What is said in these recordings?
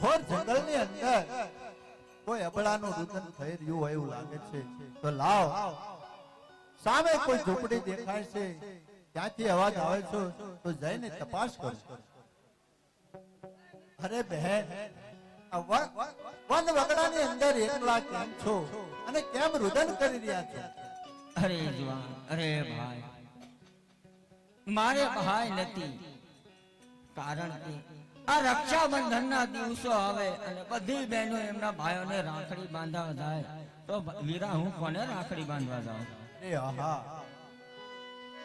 ઘોર જંગલની અંદર કોઈ અબળાનું રુદન થઈ રહ્યું હોય એવું લાગે છે. તો લાવ સામે કોઈ ઝૂંપડી દેખાય છે, ક્યાંથી અવાજ આવે છે તો જઈને તપાસ કરો. અરે બહેન, વન વગડાની અંદર એકલા કેમ છો અને કેમ રુદન કરી રહ્યા છો? અરે જવાન, અરે ભાઈ, મારે ભાઈ નથી. કારણ કે આ રક્ષાબંધનના દિવસો આવે અને બધી બહેનો એમના ભાઈઓને રાખડી બાંધવા જાય, તો વીરા હું કોને રાખડી બાંધવા જાઉં? એ આહા,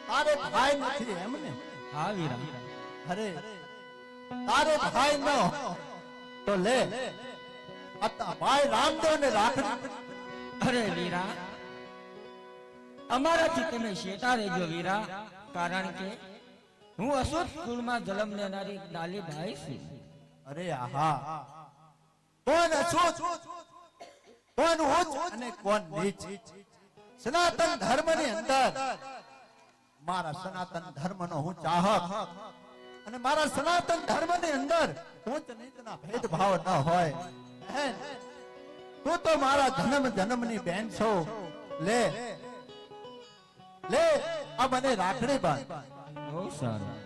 તારે ભાઈ નથી એમ ને? હા વીરા. અરે તારે ભાઈ ન તો લે આ ભાઈ રામદેવ ને રાખડી. અરે વીરા, અમારાથી તમે શેઠા રહેજો વીરા. કારણ કે હું અશુદ્ધ કુળમાં જન્મ લેનારી ડાલી ભાઈ છું. અરે આહા, કોણ અશુદ્ધ, કોણ ઉચ્ચ અને કોણ નીચ? સનાતન ધર્મની અંદર મારા સનાતન ધર્મનો હું ચાહક અને મારા સનાતન ધર્મની અંદર ઉચ્ચ નીચના ભેદભાવ ન હોય. તું તો મારા જન્મ જન્મની બેન છો. લે લે આ મને રાખડી બાંધ. બહુ સારું.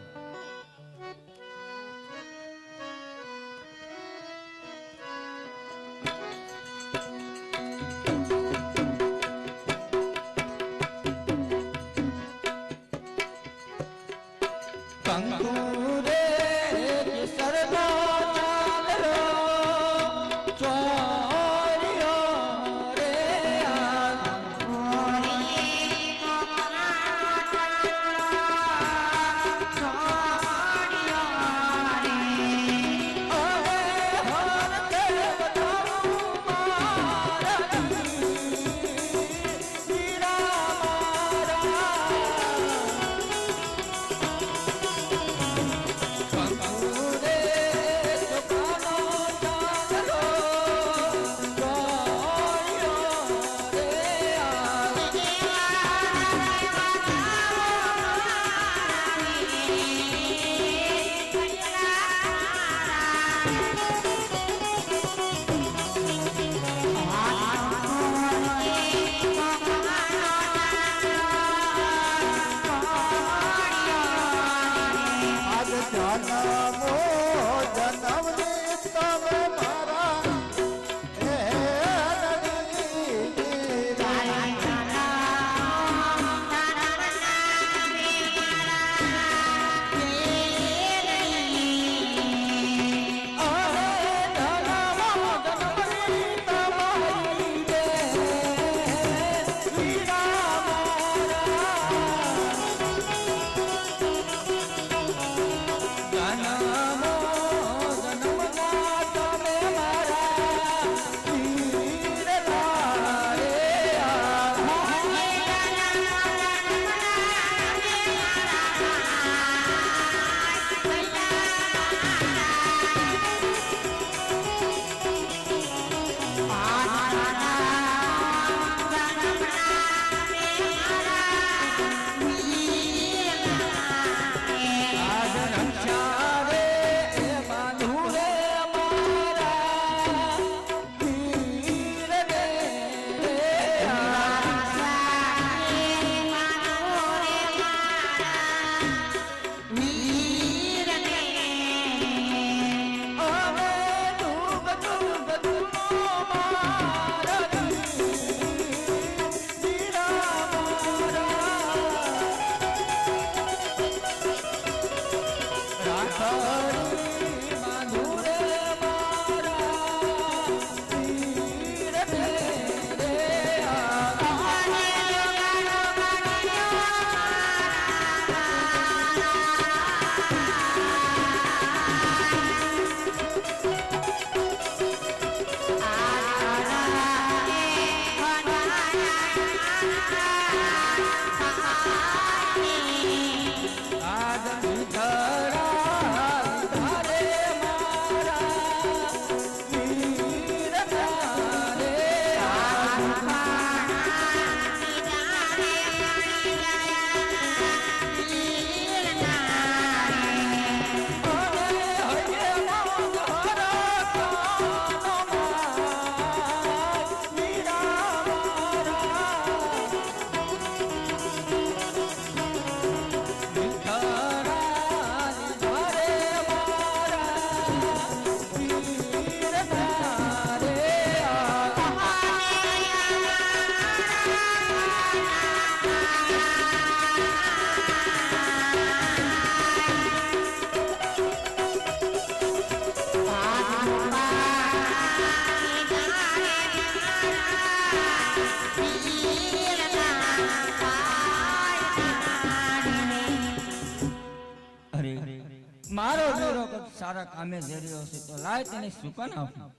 નવરો સારા કામે જઈ રહ્યો છે તો લાય તેને સુકન આપું.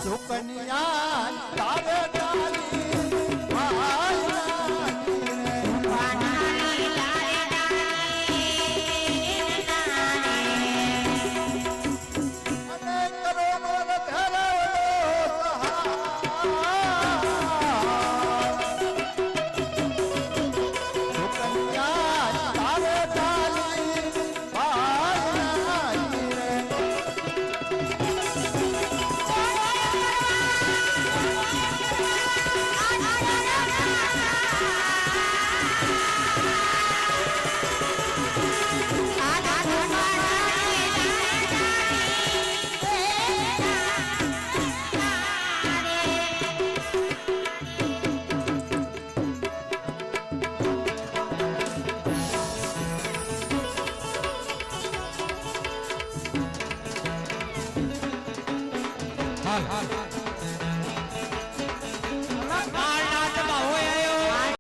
સુકન્યા તારે તારી હાલ